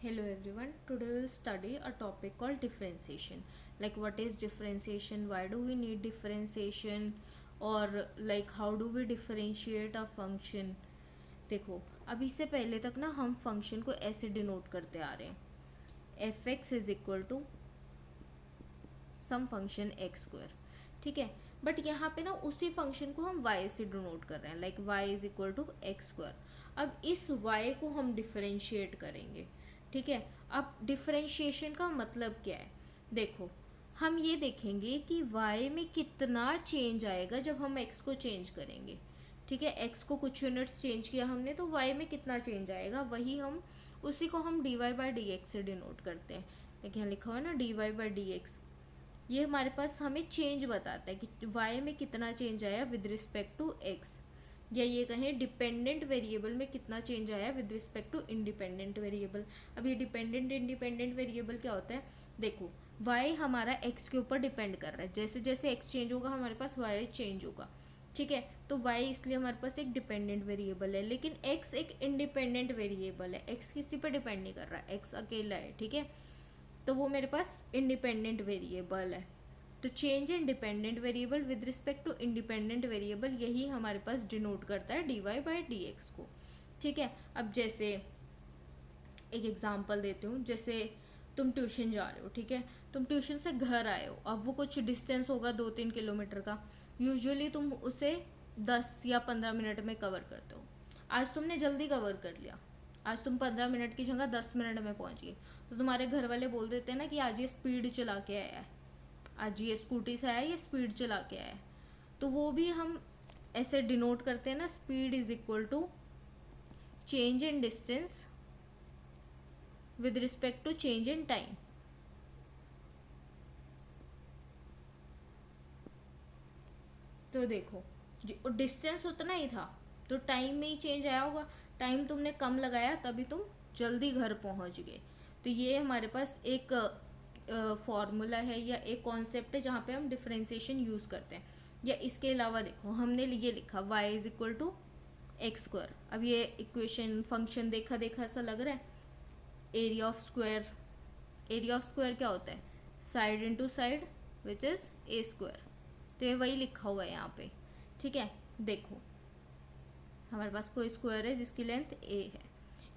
Hello everyone. Today we'll study a topic called differentiation. Like what is differentiation? Why do we need differentiation? और like how do we differentiate a function? देखो अब इससे पहले तक ना हम function को ऐसे डिनोट करते आ रहे हैं F x is equal to some function x square. ठीक है, बट यहाँ पे ना उसी फंक्शन को हम y से डिनोट कर रहे हैं like y is equal to x square. अब इस y को हम डिफरेंशिएट करेंगे. ठीक है, अब डिफरेंशिएशन का मतलब क्या है? देखो हम ये देखेंगे कि y में कितना चेंज आएगा जब हम x को चेंज करेंगे. ठीक है, x को कुछ यूनिट्स चेंज किया हमने तो y में कितना चेंज आएगा, वही हम उसी को हम dy बाई डी एक्स से डिनोट करते हैं. देखिए यहाँ लिखा हुआ है ना dy बाई डी एक्स. ये हमारे पास हमें चेंज बताता है कि y में कितना चेंज आया विद रिस्पेक्ट टू x, या ये कहें डिपेंडेंट वेरिएबल में कितना चेंज आया with respect to independent variable. अब ये डिपेंडेंट इंडिपेंडेंट वेरिएबल क्या होता है? देखो y हमारा x के ऊपर डिपेंड कर रहा है, जैसे जैसे x चेंज होगा हमारे पास y चेंज होगा. ठीक है, तो y इसलिए हमारे पास एक डिपेंडेंट वेरिएबल है, लेकिन x एक इंडिपेंडेंट वेरिएबल है. x किसी पर डिपेंड नहीं कर रहा, x अकेला है. ठीक है, तो वो मेरे पास इंडिपेंडेंट वेरिएबल है. तो change in dependent variable with respect to independent variable, यही हमारे पास डिनोट करता है d y by d x को. ठीक है, अब जैसे एक एग्जांपल देती हूँ. जैसे तुम ट्यूशन जा रहे हो, ठीक है, तुम ट्यूशन से घर आए हो. अब वो कुछ डिस्टेंस होगा 2-3 किलोमीटर का. यूजुअली तुम उसे 10 या 15 मिनट में कवर करते हो. आज तुमने जल्दी कवर कर लिया, आज तुम 15 मिनट की जगह 10 मिनट में पहुंच गए. तो तुम्हारे घर वाले बोल देते हैं ना कि आज ये स्पीड चला के आया है, आज ये स्कूटी से आया, ये स्पीड चला के आया है. तो वो भी हम ऐसे डिनोट करते हैं ना, speed is equal to change in distance with respect to change in time. तो देखो डिस्टेंस उतना ही था तो टाइम में ही चेंज आया होगा. टाइम तुमने कम लगाया तभी तुम जल्दी घर पहुंच गए. तो ये हमारे पास एक फॉर्मूला है या एक कॉन्सेप्ट है जहाँ पे हम डिफरेंशिएशन यूज़ करते हैं. या इसके अलावा देखो हमने ये लिखा y is equal to x square. अब ये इक्वेशन फंक्शन देखा देखा ऐसा लग रहा है. Area of square, area of square क्या होता है? Side into side which is a square. तो ये वही लिखा हुआ है यहाँ पे. ठीक है, देखो हमारे पास कोई स्क्वायर है जिसकी लेंथ a है,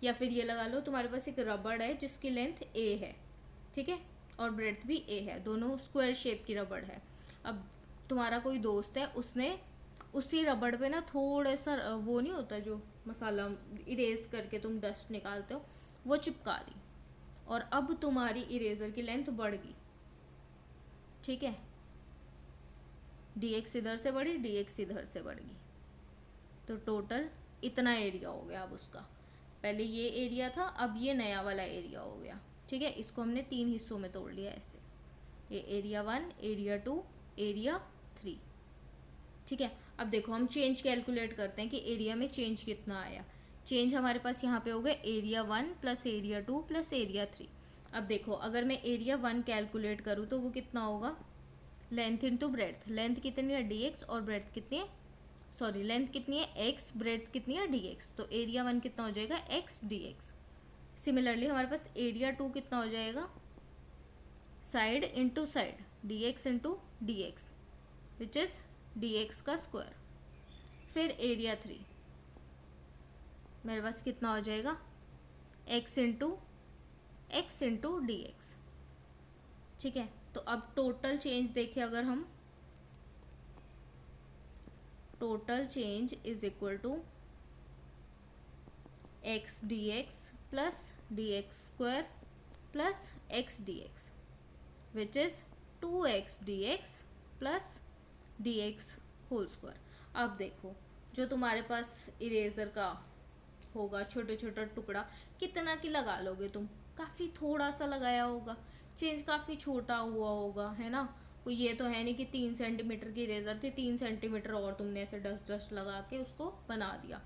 या फिर ये लगा लो तुम्हारे पास एक रबड़ है जिसकी लेंथ a है. ठीक है, और ब्रेड्थ भी a है, दोनों स्क्वायर शेप की रबड़ है. अब तुम्हारा कोई दोस्त है, उसने उसी रबड़ पे ना थोड़ा सा वो नहीं होता जो मसाला इरेज करके तुम डस्ट निकालते हो, वो चिपका दी, और अब तुम्हारी इरेजर की लेंथ बढ़ गई. ठीक है, dx इधर से बढ़ी, dx इधर से बढ़ गई, तो टोटल इतना एरिया हो गया. अब उसका पहले ये एरिया था, अब ये नया वाला एरिया हो गया. ठीक है, इसको हमने 3 हिस्सों में तोड़ लिया ऐसे. ये एरिया 1, एरिया 2, एरिया 3. ठीक है, अब देखो हम चेंज कैलकुलेट करते हैं कि एरिया में चेंज कितना आया. चेंज हमारे पास यहाँ पे हो गया area 1 plus area 2 plus area 3. अब देखो अगर मैं एरिया 1 कैलकुलेट करूँ तो वो कितना होगा? Length into breadth. लेंथ कितनी है dx और ब्रेड्थ कितनी है, सॉरी लेंथ कितनी है x, ब्रेड्थ कितनी है dx. तो एरिया 1 कितना हो जाएगा x dx. सिमिलरली हमारे पास एरिया 2 कितना हो जाएगा? Side into side dx into d x which is dx का स्क्वायर. फिर एरिया 3 मेरे पास कितना हो जाएगा? x into d x. ठीक है, तो अब टोटल चेंज देखें अगर हम, total change is equal to x d x plus d x square plus x d x which is 2x dx plus d x whole square. अब देखो जो तुम्हारे पास इरेजर का होगा छोटे छोटा टुकड़ा, कितना की लगा लोगे तुम? काफ़ी थोड़ा सा लगाया होगा, चेंज काफ़ी छोटा हुआ होगा, है ना. कोई ये तो है नहीं कि 3 सेंटीमीटर की इरेजर थी, 3 सेंटीमीटर और तुमने ऐसे डस्ट डस्ट लगा के उसको बना दिया,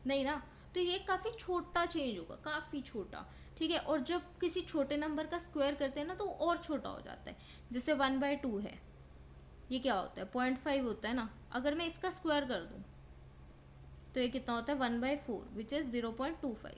नहीं ना. तो ये काफ़ी छोटा चेंज होगा, काफ़ी छोटा. ठीक है, और जब किसी छोटे नंबर का स्क्वायर करते हैं ना तो और छोटा हो जाता है. जैसे 1/2 है, ये क्या होता है? 0.5 होता है ना. अगर मैं इसका स्क्वायर कर दूँ तो ये कितना होता है? 1/4 विच इज़ 0.25.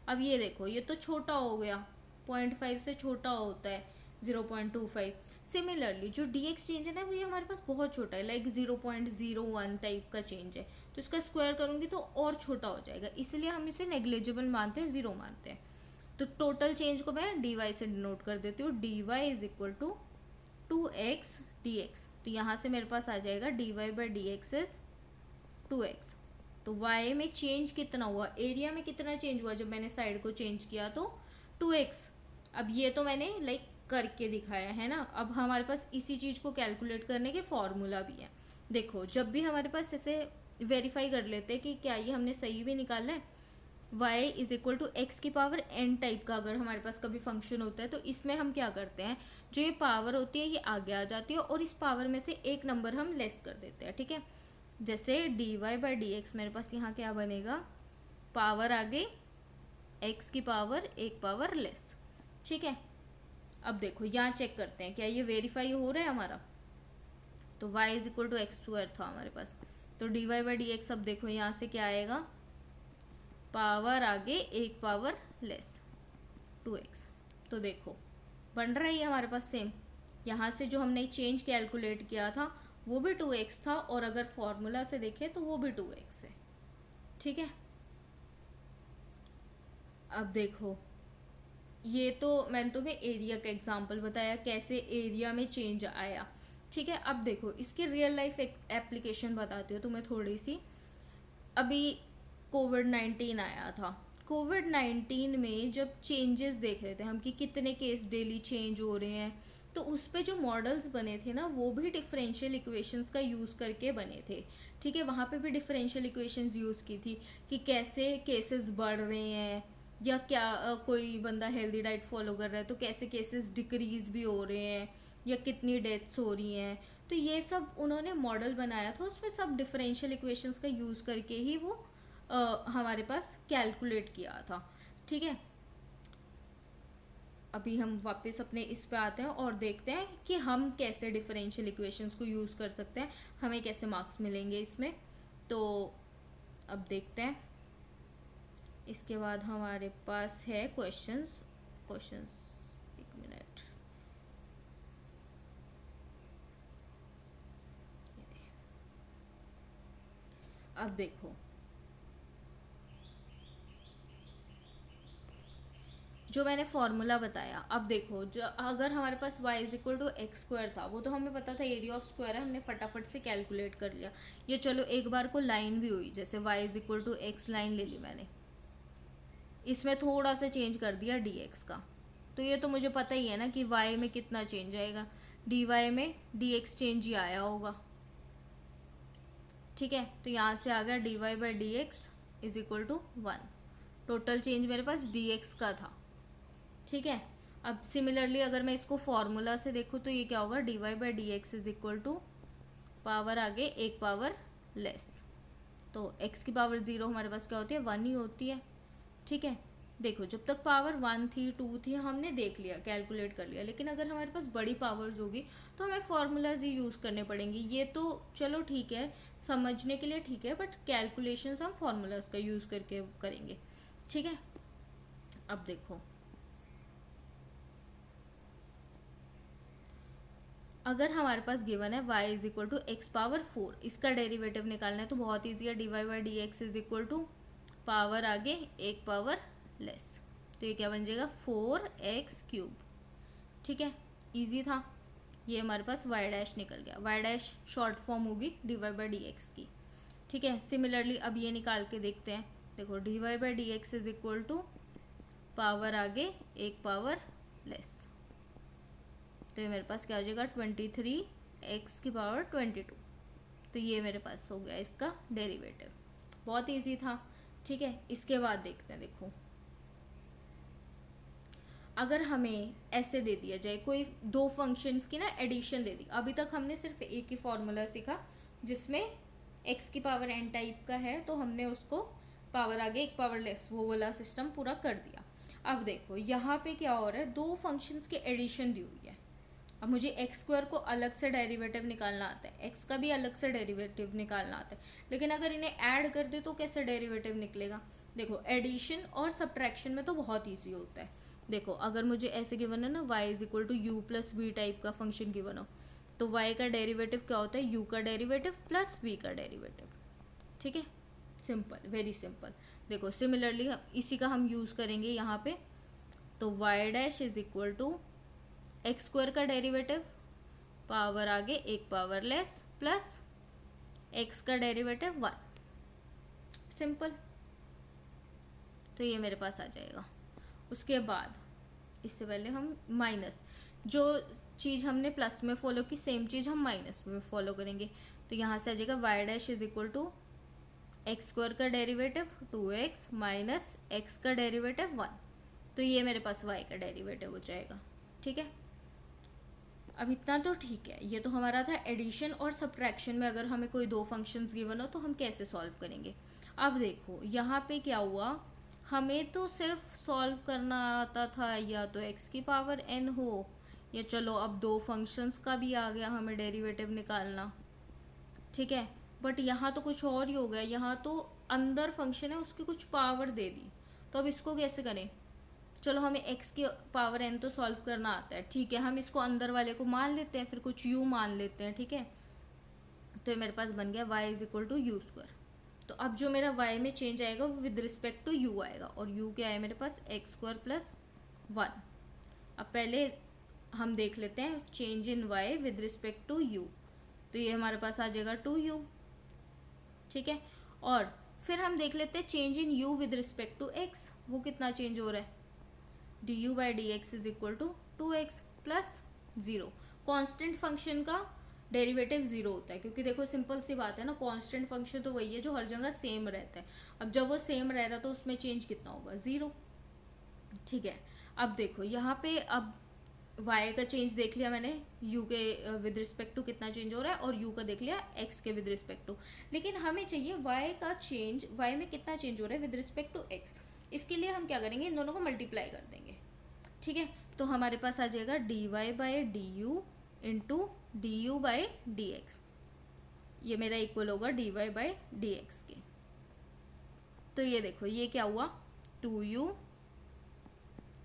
अब ये देखो, ये तो छोटा हो गया, 0.5 से छोटा होता है 0.25। सिमिलरली जो dx चेंज है ना, वो ये हमारे पास बहुत छोटा है, लाइक 0.01 टाइप का चेंज है, तो इसका स्क्वायर करूँगी तो और छोटा हो जाएगा, इसलिए हम इसे नेग्लिजिबल मानते हैं, ज़ीरो मानते हैं। तो टोटल चेंज को मैं dy से डिनोट कर देती हूँ, dy is equal to 2x dx। तो यहाँ से मेरे पास आ जाएगा dy by d x is 2x। तो y में चेंज कितना हुआ, एरिया में कितना चेंज हुआ जब मैंने साइड को चेंज किया, तो 2x। अब ये तो मैंने लाइक करके दिखाया है ना। अब हमारे पास इसी चीज़ को कैलकुलेट करने के फॉर्मूला भी है। देखो, जब भी हमारे पास ऐसे वेरीफाई कर लेते हैं कि क्या ये हमने सही भी निकाला है, y is equal to x की पावर n टाइप का अगर हमारे पास कभी फंक्शन होता है, तो इसमें हम क्या करते हैं, जो ये पावर होती है ये आगे आ जाती है और इस पावर में से एक नंबर हम लेस कर देते हैं, ठीक है। जैसे dy बाई डी एक्स, मेरे पास यहाँ क्या बनेगा, पावर आगे x की पावर एक पावर लेस, ठीक है। अब देखो यहाँ चेक करते हैं क्या ये वेरीफाई हो रहा है हमारा। तो y is equal to x square था हमारे पास, तो dy बाई डी एक्स, अब देखो यहाँ से क्या आएगा, पावर आगे एक पावर लेस 2x। तो देखो बन रहा है हमारे पास सेम। यहाँ से जो हमने चेंज कैलकुलेट किया था वो भी 2x था, और अगर फॉर्मूला से देखें तो वो भी 2x है, ठीक है। अब देखो, ये तो मैंने तुम्हें एरिया का एग्जांपल बताया कैसे एरिया में चेंज आया, ठीक है। अब देखो इसकी रियल लाइफ एप्लीकेशन बताती हूँ तुम्हें थोड़ी सी। अभी कोविड-19 आया था, कोविड-19 में जब चेंजेस देख रहे थे हम कि कितने केस डेली चेंज हो रहे हैं, तो उस पे जो मॉडल्स बने थे ना, वो भी डिफरेंशियल इक्वेशंस का यूज़ करके बने थे, ठीक है। वहाँ पे भी डिफरेंशियल इक्वेशंस यूज़ की थी कि कैसे केसेस बढ़ रहे हैं, या क्या कोई बंदा हेल्दी डाइट फॉलो कर रहा है तो कैसे केसेस डिक्रीज भी हो रहे हैं, या कितनी डेथ्स हो रही हैं। तो ये सब उन्होंने मॉडल बनाया था, उसमें सब डिफरेंशियल इक्वेशंस का यूज़ करके ही वो हमारे पास कैलकुलेट किया था, ठीक है। अभी हम वापस अपने इस पे आते हैं और देखते हैं कि हम कैसे डिफरेंशियल इक्वेशंस को यूज़ कर सकते हैं, हमें कैसे मार्क्स मिलेंगे इसमें। तो अब देखते हैं। इसके बाद हमारे पास है क्वेश्चंस। एक मिनट, अब देखो जो मैंने फॉर्मूला बताया, अब देखो जो अगर हमारे पास y is equal to x square था, वो तो हमें पता था एरिया ऑफ स्क्वायर है, हमने फटाफट से कैलकुलेट कर लिया। ये चलो एक बार को लाइन भी हुई, जैसे y is equal to x line ले ली मैंने, इसमें थोड़ा सा चेंज कर दिया dx का, तो ये तो मुझे पता ही है ना कि y में कितना चेंज आएगा, dy में dx चेंज ही आया होगा, ठीक है। तो यहाँ से आ गया dy by d x is equal to 1। Total change मेरे पास dx का था, ठीक है। अब सिमिलरली अगर मैं इसको फॉर्मूला से देखूँ तो ये क्या होगा, dy by d x is equal to power आगे एक पावर लेस, तो x की पावर 0 हमारे पास क्या होती है, 1 ही होती है, ठीक है। देखो जब तक पावर 1 थी 2 थी हमने देख लिया, कैलकुलेट कर लिया, लेकिन अगर हमारे पास बड़ी पावर्स होगी तो हमें फॉर्मूलाज ही यूज़ करने पड़ेंगे। ये तो चलो ठीक है, समझने के लिए ठीक है, बट कैलकुलेशंस हम फॉर्मूलाज का यूज़ करके करेंगे, ठीक है। अब देखो, अगर हमारे पास गिवन है y is equal to x power 4, इसका डेरिवेटिव निकालना है तो बहुत ईजी है, dy by d x is equal to power आगे एक पावर लेस, तो ये क्या बन जाएगा 4x क्यूब, ठीक है। इजी था, ये हमारे पास y डैश निकल गया, y डैश शॉर्ट फॉर्म होगी dy बाई डी एक्स की, ठीक है। सिमिलरली अब ये निकाल के देखते हैं। देखो dy by d x is equal to power आगे एक पावर लेस, तो ये मेरे पास क्या हो जाएगा 23x की पावर 22। तो ये मेरे पास हो गया इसका डेरिवेटिव, बहुत इजी था, ठीक है। इसके बाद देखते हैं, देखो अगर हमें ऐसे दे दिया जाए कोई दो फंक्शंस की ना एडिशन दे दी, अभी तक हमने सिर्फ एक ही फॉर्मूला सीखा जिसमें x की पावर n टाइप का है, तो हमने उसको पावर आगे एक पावर लेस वो वाला सिस्टम पूरा कर दिया। अब देखो यहाँ पे क्या हो रहा है, दो फंक्शंस की एडिशन दी हुई है। अब मुझे एक्स स्क्वायर को अलग से डेरिवेटिव निकालना आता है, एक्स का भी अलग से डेरिवेटिव निकालना आता है, लेकिन अगर इन्हें ऐड कर दे तो कैसे डेरिवेटिव निकलेगा, देखो एडिशन और सब्ट्रैक्शन में तो बहुत ईजी होता है। देखो अगर मुझे ऐसे गिवन है ना y is equal to u plus v type का फंक्शन गिवन हो, तो y का डेरिवेटिव क्या होता है, u का डेरिवेटिव प्लस v का डेरिवेटिव। ठीक है, सिंपल, वेरी सिंपल। देखो सिमिलरली इसी का हम यूज़ करेंगे यहाँ पे, तो y dash is equal to x square का डेरिवेटिव, पावर आगे एक पावर लेस, प्लस x का डेरिवेटिव 1। सिंपल, तो ये मेरे पास आ जाएगा। उसके बाद इससे पहले हम माइनस, जो चीज़ हमने प्लस में फॉलो की सेम चीज़ हम माइनस में फॉलो करेंगे, तो यहाँ से आ जाएगा y dash is equal to x square का डेरिवेटिव 2x माइनस एक्स का डेरिवेटिव 1। तो ये मेरे पास y का डेरिवेटिव हो जाएगा। ठीक है, अब इतना तो ठीक है। ये तो हमारा था एडिशन और सब्ट्रैक्शन में अगर हमें कोई दो फंक्शंस गिवन हो तो हम कैसे सॉल्व करेंगे। अब देखो यहाँ पे क्या हुआ, हमें तो सिर्फ सॉल्व करना आता था या तो x की पावर n हो, या चलो अब दो फंक्शंस का भी आ गया हमें डेरिवेटिव निकालना। ठीक है, बट यहाँ तो कुछ और ही हो गया, यहाँ तो अंदर फंक्शन है उसकी कुछ पावर दे दी, तो अब इसको कैसे करें। चलो हमें x की पावर n तो सॉल्व करना आता है, ठीक है, हम इसको अंदर वाले को मान लेते हैं, फिर कुछ u मान लेते हैं। ठीक है, तो ये मेरे पास बन गया y is equal to u square. तो अब जो मेरा y में चेंज आएगा वो विद रिस्पेक्ट टू u आएगा, और u क्या है मेरे पास एक्स स्क्वायर प्लस 1। अब पहले हम देख लेते हैं change in y with respect to u, तो ये हमारे पास आ जाएगा 2u। ठीक है, और फिर हम देख लेते हैं change in u with respect to x, वो कितना चेंज हो रहा है, du by d x is equal to 2x plus 0। Constant function का डेरिवेटिव 0 होता है, क्योंकि देखो सिंपल सी बात है ना, कांस्टेंट फंक्शन तो वही है जो हर जगह सेम रहता है। अब जब वो सेम रह रहा तो उसमें चेंज कितना होगा, 0। ठीक है, अब देखो यहाँ पे अब y का चेंज देख लिया मैंने, u के विद रिस्पेक्ट टू कितना चेंज हो रहा है, और u का देख लिया x के विद रिस्पेक्ट टू। लेकिन हमें चाहिए y का चेंज, y में कितना चेंज हो रहा है विद रिस्पेक्ट टू x। इसके लिए हम क्या करेंगे, इन दोनों को मल्टीप्लाई कर देंगे। ठीक है, तो हमारे पास आ जाएगा dy by D you into D you by d x, ये मेरा इक्वल होगा dy बाई डी एक्स के। तो ये देखो ये क्या हुआ, 2u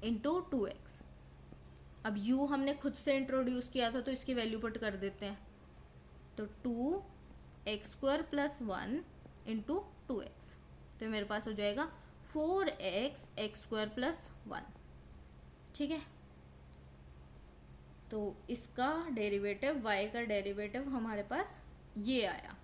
इंटू 2x। अब u हमने खुद से इंट्रोड्यूस किया था तो इसकी वैल्यू पुट कर देते हैं, तो 2x square plus 1 into 2x, तो मेरे पास हो जाएगा 4x एक्स स्क्वायर प्लस 1। ठीक है, तो इसका डेरिवेटिव y का डेरिवेटिव हमारे पास ये आया।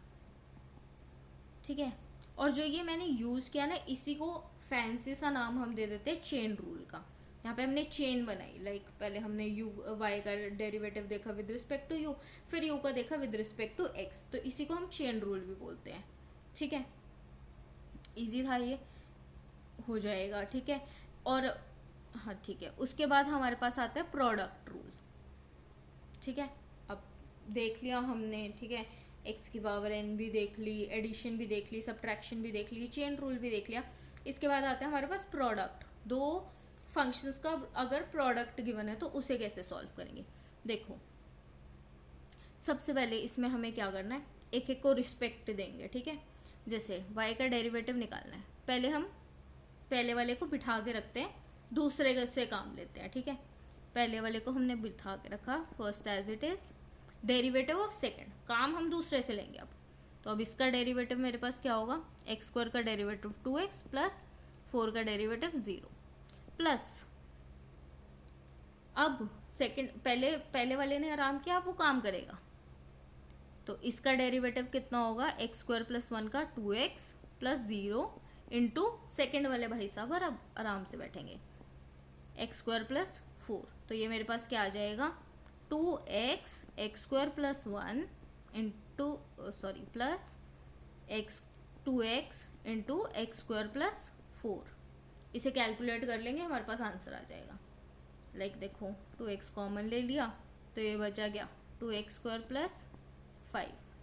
ठीक है, और जो ये मैंने यूज़ किया ना, इसी को फैंसी सा नाम हम दे देते हैं चेन रूल का। यहाँ पे हमने चेन बनाई, लाइक पहले हमने y का डेरिवेटिव देखा विद रिस्पेक्ट टू u, फिर u का देखा विद रिस्पेक्ट टू x, तो इसी को हम चेन रूल भी बोलते हैं। ठीक है, इजी था, ये हो जाएगा। ठीक है, और हाँ ठीक है, उसके बाद हमारे पास आता है प्रोडक्ट रूल। ठीक है, अब देख लिया हमने, ठीक है, x की पावर n भी देख ली, एडिशन भी देख ली, सब्ट्रैक्शन भी देख ली, चेन रूल भी देख लिया। इसके बाद आता है हमारे पास प्रोडक्ट। दो फंक्शंस का अगर प्रोडक्ट गिवन है तो उसे कैसे सॉल्व करेंगे। देखो सबसे पहले इसमें हमें क्या करना है, एक एक को रिस्पेक्ट देंगे। ठीक है, जैसे y का डेरिवेटिव निकालना है, पहले हम पहले वाले को बिठा के रखते हैं, दूसरे से काम लेते हैं। ठीक है, पहले वाले को हमने बिठा के रखा, first as it is, derivative of second, काम हम दूसरे से लेंगे अब। तो अब इसका डेरिवेटिव मेरे पास क्या होगा, एक्स स्क्वायर का डेरिवेटिव 2x प्लस 4 का डेरिवेटिव 0, प्लस अब सेकंड पहले वाले ने आराम किया, अब वो काम करेगा, तो इसका डेरिवेटिव कितना होगा, एक्स स्क्वायर प्लस 1 का 2x प्लस 0 इंटू सेकेंड वाले भाई साहब और अब आराम से बैठेंगे, एक्स स्क्वायर प्लस 4, तो ये मेरे पास क्या आ जाएगा, 2x x square plus 1 into plus x 2x into x square plus 4। इसे कैलकुलेट कर लेंगे, हमारे पास आंसर आ जाएगा। लाइक देखो 2x कॉमन ले लिया तो ये बचा गया 2x स्क्वायर प्लस 5,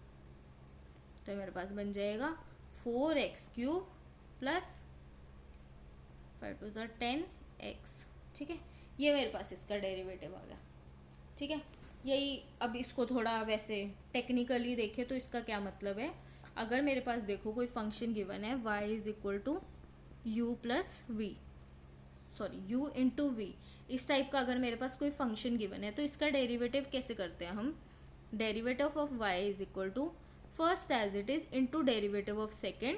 तो मेरे पास बन जाएगा 4x cube plus 5 to 10x। ठीक है, ये मेरे पास इसका डेरिवेटिव आ गया। ठीक है, यही अब इसको थोड़ा वैसे टेक्निकली देखें तो इसका क्या मतलब है, अगर मेरे पास देखो कोई फंक्शन गिवन है y is equal to u plus v, sorry u into v, इस टाइप का अगर मेरे पास कोई फंक्शन गिवन है तो इसका डेरिवेटिव कैसे करते हैं हम, derivative of y is equal to first as it is into derivative of second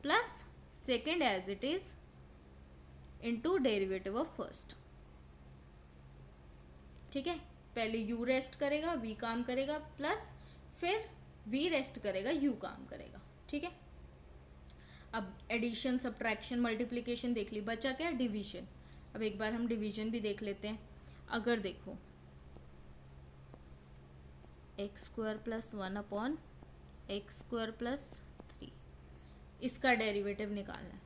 plus second as it is into derivative of first. ठीक है, पहले u रेस्ट करेगा, v काम करेगा, प्लस फिर v रेस्ट करेगा, u काम करेगा। ठीक है, अब एडिशन, सब्ट्रैक्शन, मल्टीप्लिकेशन देख ली, बचा क्या, डिवीजन। अब एक बार हम डिवीजन भी देख लेते हैं। अगर देखो x square plus 1 upon x square plus 3, इसका डेरिवेटिव निकालना है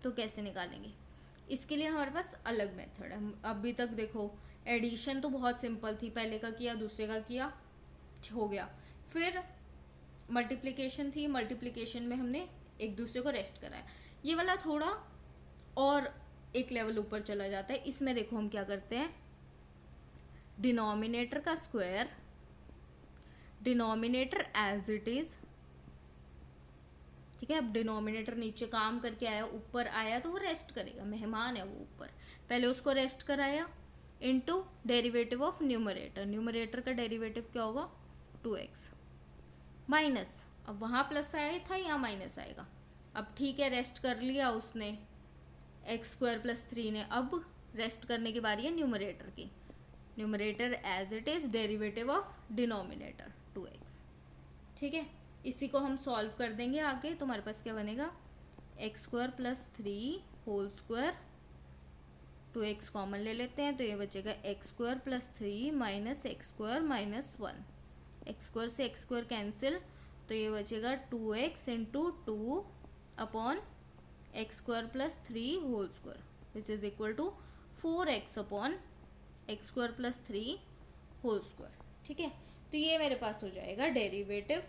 तो कैसे निकालेंगे, इसके लिए हमारे पास अलग मेथड है। अभी तक देखो एडिशन तो बहुत सिंपल थी, पहले का किया दूसरे का किया हो गया। फिर मल्टीप्लिकेशन थी, मल्टीप्लिकेशन में हमने एक दूसरे को रेस्ट कराया। ये वाला थोड़ा और एक लेवल ऊपर चला जाता है। इसमें देखो हम क्या करते हैं, डिनोमिनेटर का square, denominator as it is. ठीक है, अब डिनोमिनेटर नीचे काम करके आया, ऊपर आया तो वो रेस्ट करेगा, मेहमान है वो ऊपर, पहले उसको रेस्ट कराया, into derivative of numerator. Numerator का डेरिवेटिव क्या होगा, 2x माइनस, अब वहाँ प्लस आया था यहाँ माइनस आएगा। अब ठीक है, रेस्ट कर लिया उसने एक्स स्क्वायर प्लस 3 ने, अब रेस्ट करने की बारी है न्यूमरेटर की। Numerator as it is derivative of denominator 2x। ठीक है, इसी को हम सॉल्व कर देंगे आगे, तो हमारे पास क्या बनेगा, x square plus 3 whole square, 2x common ले लेते हैं तो ये बचेगा x square plus 3 minus x square minus 1, x square से एक्स स्क्वायर कैंसिल, तो ये बचेगा 2x into 2 upon x square plus 3 whole square which is equal to 4x upon x square plus 3 whole square. ठीक है, तो ये मेरे पास हो जाएगा डेरिवेटिव,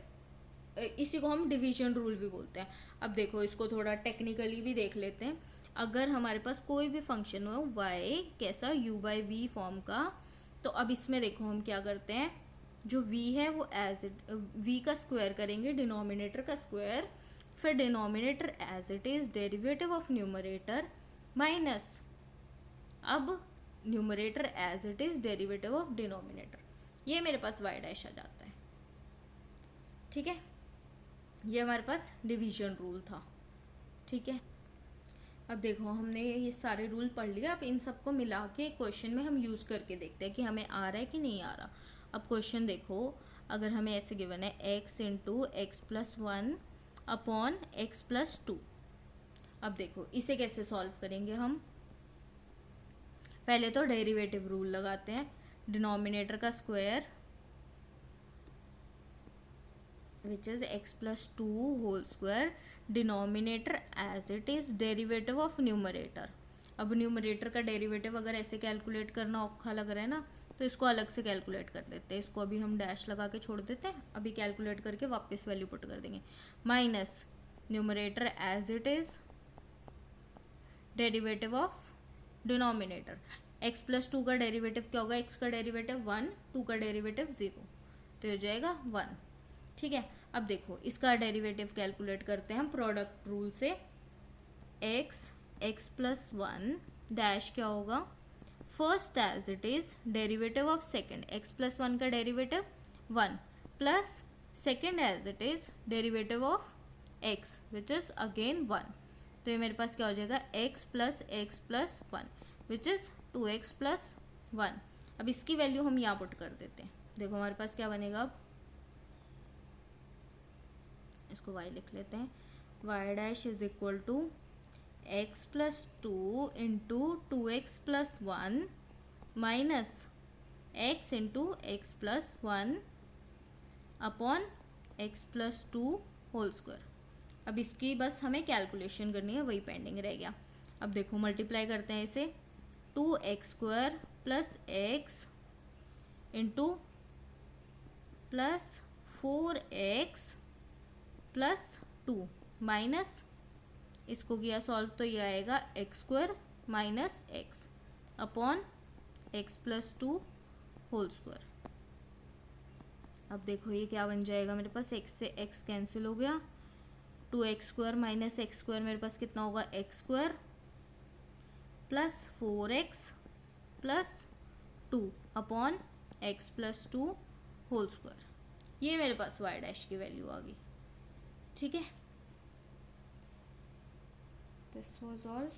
इसी को हम डिवीजन रूल भी बोलते हैं। अब देखो इसको थोड़ा टेक्निकली भी देख लेते हैं। अगर हमारे पास कोई भी फंक्शन हो y कैसा, u/v फॉर्म का, तो अब इसमें देखो हम क्या करते हैं, जो v है वो एज इट v का स्क्वायर करेंगे, डिनोमिनेटर का स्क्वायर, फिर denominator as it is derivative of numerator minus, अब numerator as it is derivative of denominator, ये मेरे पास y डैश आ जाता है। ठीक है, ये हमारे पास डिवीजन रूल था। ठीक है, अब देखो हमने ये सारे रूल पढ़ लिया, अब इन सबको मिला के क्वेश्चन में हम यूज़ करके देखते हैं कि हमें आ रहा है कि नहीं आ रहा। अब क्वेश्चन देखो, अगर हमें ऐसे गिवन है x into x plus 1 upon x plus 2, अब देखो इसे कैसे सॉल्व करेंगे हम, पहले तो डेरिवेटिव रूल लगाते हैं, डिनोमिनेटर का square which is x plus 2 whole square, denominator as it is derivative of numerator. अब न्यूमरेटर का डेरिवेटिव अगर ऐसे कैलकुलेट करना औखा लग रहा है ना, तो इसको अलग से कैलकुलेट कर लेते हैं। इसको अभी हम डैश लगा के छोड़ देते हैं, अभी कैलकुलेट करके वापस वैल्यू पुट कर देंगे, minus numerator as it is derivative of denominator. X plus 2 का डेरिवेटिव क्या होगा, एक्स का डेरिवेटिव 1, 2 का डेरिवेटिव 0, तो हो जाएगा 1। ठीक है, अब देखो इसका डेरिवेटिव कैलकुलेट करते हैं हम प्रोडक्ट रूल से, एक्स प्लस 1 डैश क्या होगा, first as it is derivative of second, x plus 1 का derivative 1 plus second as it is derivative of x which is again 1, तो ये मेरे पास क्या हो जाएगा, x plus 1 which is 2x plus 1। अब इसकी वैल्यू हम यहाँ पुट कर देते हैं, देखो हमारे पास क्या बनेगा, अब इसको y लिख लेते हैं, y dash is equal to x plus 2 into 2x plus 1 minus x into x plus 1 upon x plus 2 whole square. अब इसकी बस हमें कैलकुलेशन करनी है, वही पेंडिंग रह गया। अब देखो मल्टीप्लाई करते हैं इसे, 2x square plus x into plus 4x plus 2 minus, इसको किया सॉल्व तो ये आएगा x square minus x upon x plus 2 whole square. अब देखो ये क्या बन जाएगा मेरे पास, एक्स से एक्स कैंसिल हो गया, 2x² माइनस x² मेरे पास कितना होगा x² plus 4x plus 2 upon x plus 2 whole square. ये मेरे पास y डैश की वैल्यू आ गई। ठीक है, दिस वाज ऑल।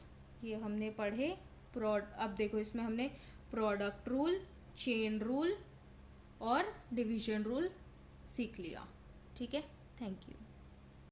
ये हमने पढ़े अब देखो इसमें हमने प्रोडक्ट रूल, चेन रूल और डिवीजन रूल सीख लिया। ठीक है, थैंक यू।